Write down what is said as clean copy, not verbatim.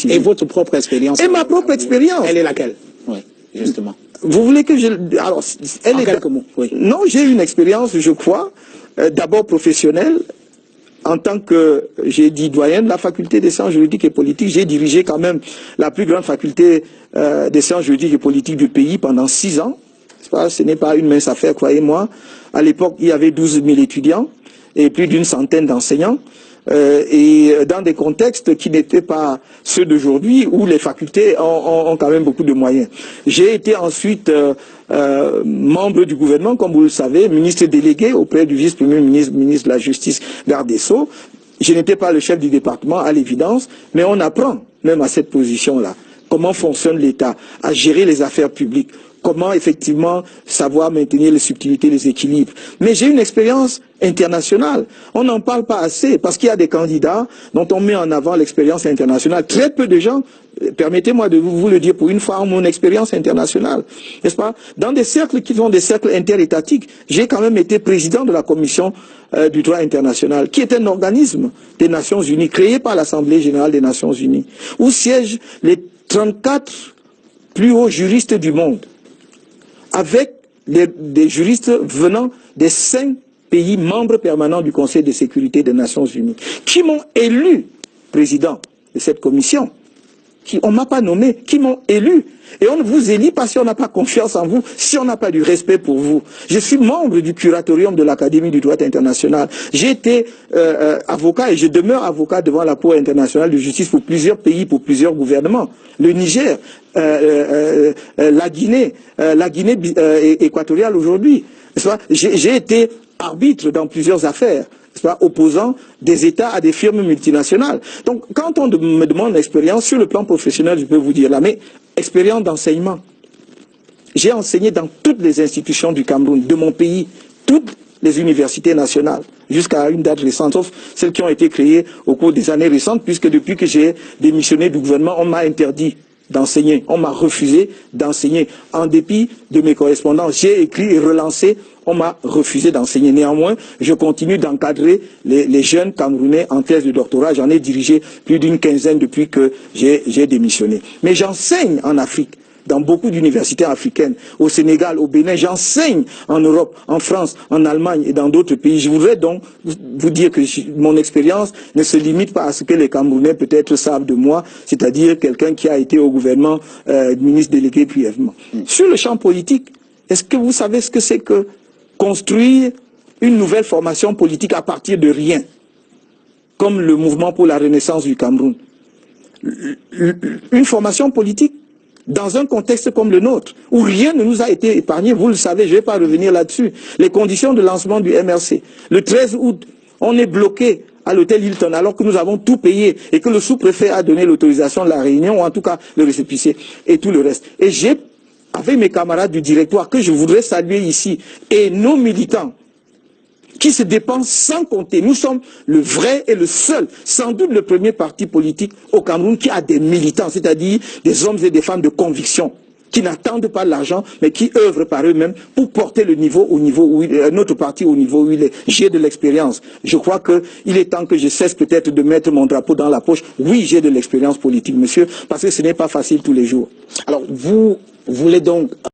civile. Et votre propre expérience? Et ma propre expérience. Elle est laquelle? Oui, justement. Vous voulez que je... Alors, elle est... quelques mots, oui. Non, j'ai une expérience, je crois, d'abord professionnelle. En tant que, j'ai dit, doyen de la faculté des sciences juridiques et politiques, j'ai dirigé quand même la plus grande faculté des sciences juridiques et politiques du pays pendant 6 ans. Ce n'est pas une mince affaire, croyez-moi. À l'époque, il y avait 12 000 étudiants et plus d'une centaine d'enseignants. Et dans des contextes qui n'étaient pas ceux d'aujourd'hui, où les facultés ont quand même beaucoup de moyens. J'ai été ensuite membre du gouvernement, comme vous le savez, ministre délégué auprès du vice-premier ministre, ministre de la Justice, garde des Sceaux. Je n'étais pas le chef du département, à l'évidence, mais on apprend, même à cette position-là, comment fonctionne l'État, à gérer les affaires publiques, comment effectivement savoir maintenir les subtilités, les équilibres. Mais j'ai une expérience internationale. On n'en parle pas assez parce qu'il y a des candidats dont on met en avant l'expérience internationale. Très peu de gens, permettez-moi de vous le dire pour une fois, ont mon expérience internationale. N'est-ce pas? Dans des cercles qui sont des cercles interétatiques, j'ai quand même été président de la commission du droit international, qui est un organisme des Nations Unies, créé par l'Assemblée générale des Nations Unies, où siègent les 34 plus hauts juristes du monde, avec des juristes venant des 5 pays membres permanents du Conseil de sécurité des Nations Unies, qui m'ont élu président de cette commission. On ne m'a pas nommé, qui m'ont élu. Et on ne vous élit pas si on n'a pas confiance en vous, si on n'a pas du respect pour vous. Je suis membre du curatorium de l'Académie du droit international. J'ai été avocat et je demeure avocat devant la Cour internationale de justice pour plusieurs pays, pour plusieurs gouvernements. Le Niger, la Guinée équatoriale aujourd'hui. J'ai été arbitre dans plusieurs affaires, opposant des États à des firmes multinationales. Donc, quand on me demande l'expérience, sur le plan professionnel, je peux vous dire là, mais expérience d'enseignement. J'ai enseigné dans toutes les institutions du Cameroun, de mon pays, toutes les universités nationales, jusqu'à une date récente, sauf celles qui ont été créées au cours des années récentes, puisque depuis que j'ai démissionné du gouvernement, on m'a interdit d'enseigner. On m'a refusé d'enseigner. En dépit de mes correspondances, j'ai écrit et relancé, on m'a refusé d'enseigner. Néanmoins, je continue d'encadrer les jeunes Camerounais en thèse de doctorat. J'en ai dirigé plus d'une quinzaine depuis que j'ai démissionné. Mais j'enseigne en Afrique, dans beaucoup d'universités africaines, au Sénégal, au Bénin, j'enseigne en Europe, en France, en Allemagne et dans d'autres pays. Je voudrais donc vous dire que mon expérience ne se limite pas à ce que les Camerounais peut-être savent de moi, c'est-à-dire quelqu'un qui a été au gouvernement, ministre délégué brièvement. Sur le champ politique, est-ce que vous savez ce que c'est que construire une nouvelle formation politique à partir de rien, comme le mouvement pour la renaissance du Cameroun? Une formation politique dans un contexte comme le nôtre, où rien ne nous a été épargné, vous le savez, je ne vais pas revenir là-dessus. Les conditions de lancement du MRC. Le 13 août, on est bloqué à l'hôtel Hilton, alors que nous avons tout payé et que le sous-préfet a donné l'autorisation de la réunion, ou en tout cas le récépissé, et tout le reste. Et j'ai, avec mes camarades du directoire, que je voudrais saluer ici, et nos militants, qui se dépensent sans compter. Nous sommes le vrai et le seul, sans doute le premier parti politique au Cameroun qui a des militants, c'est-à-dire des hommes et des femmes de conviction, qui n'attendent pas l'argent, mais qui œuvrent par eux-mêmes pour porter le niveau au niveau où notre parti au niveau où il est. J'ai de l'expérience. Je crois qu'il est temps que je cesse peut-être de mettre mon drapeau dans la poche. Oui, j'ai de l'expérience politique, monsieur, parce que ce n'est pas facile tous les jours. Alors, vous voulez donc